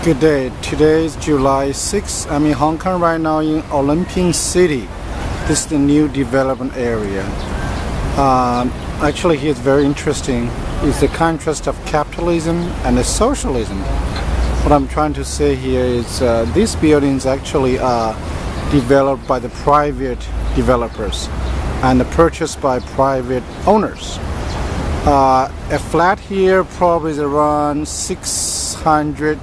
Good day. Today is July 6th. I'm in Hong Kong right now in Olympic City. This is the new development area. Actually, here it's very interesting. It's the contrast of capitalism and the socialism. What I'm trying to say here is these buildings actually are developed by the private developers and purchased by private owners. A flat here probably is around 600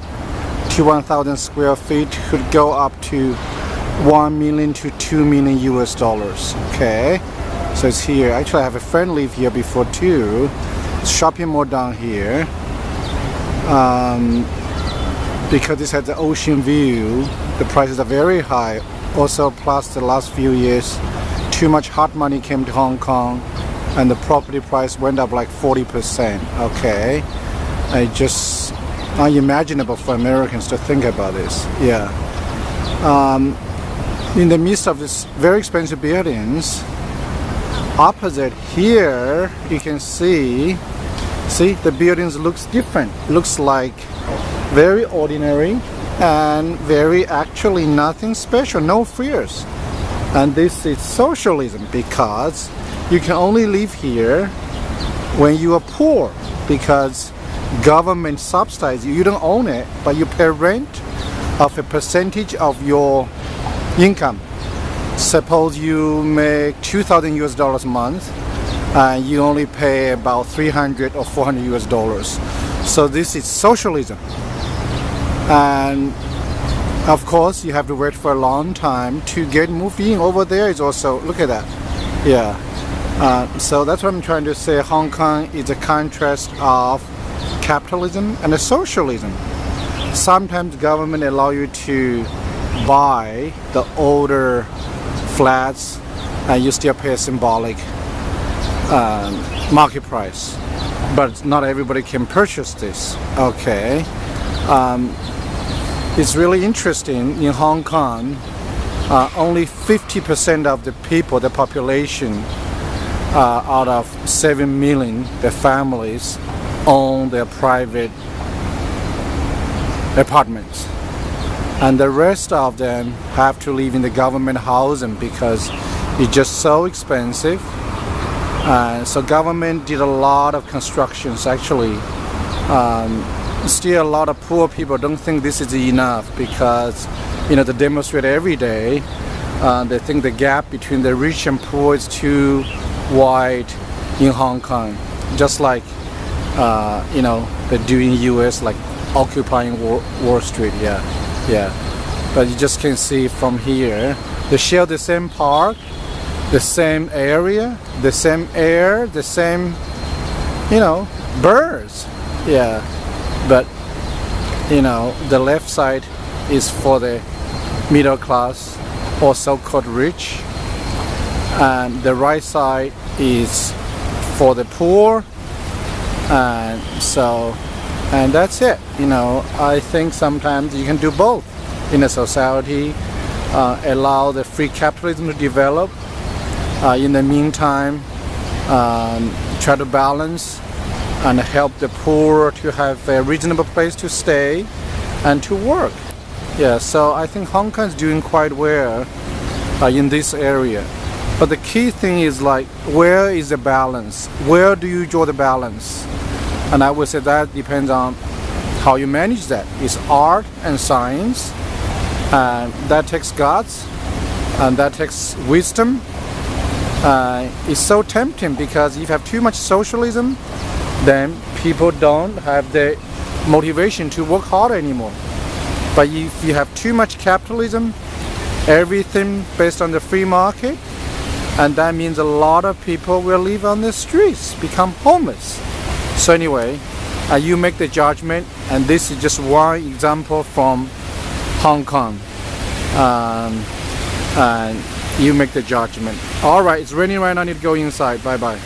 to 1,000 square feet, could go up to 1 million to 2 million US dollars. Okay, so it's here. Actually, I have a friend live here before too. Shopping mall down here. Because this has the ocean view, the prices are very high. Also, plus the last few years, too much hot money came to Hong Kong, and the property price went up like 40%. Okay, I just unimaginable for Americans to think about this. Yeah. In the midst of this very expensive buildings, opposite here you can see the buildings looks different. Looks like very ordinary and very actually nothing special, no fears. And this is socialism because you can only live here when you are poor, because government subsidize you. You don't own it, but you pay rent of a percentage of your income. Suppose you make 2,000 US dollars a month and you only pay about 300 or 400 US dollars. So this is socialism. And of course you have to wait for a long time to get moving. Over there is also, look at that. Yeah. So that's what I'm trying to say. Hong Kong is a contrast of capitalism and socialism. Sometimes government allow you to buy the older flats and you still pay a symbolic market price, but not everybody can purchase this. Okay, it's really interesting. In Hong Kong, only 50% of the people, the population, out of 7 million, the families, own their private apartments, and the rest of them have to live in the government housing because it's just so expensive. So government did a lot of constructions. Actually, still a lot of poor people don't think this is enough because they demonstrate every day. They think the gap between the rich and poor is too wide in Hong Kong, just like they do in US, like occupying Wall Street. Yeah. But you just can see from here, they share the same park, the same area, the same air, the same, birds. Yeah. But the left side is for the middle class or so-called rich, and the right side is for the poor. And that's it. I think sometimes you can do both in a society. Allow the free capitalism to develop. In the meantime, try to balance and help the poor to have a reasonable place to stay and to work. Yeah, so I think Hong Kong is doing quite well in this area. But the key thing is where is the balance? Where do you draw the balance? And I would say that depends on how you manage that. It's art and science, and that takes guts, and that takes wisdom. It's so tempting because if you have too much socialism, then people don't have the motivation to work hard anymore. But if you have too much capitalism, everything based on the free market, and that means a lot of people will live on the streets, become homeless. So anyway, you make the judgment, and this is just one example from Hong Kong. And you make the judgment. Alright, it's raining right now, I need to go inside. Bye bye.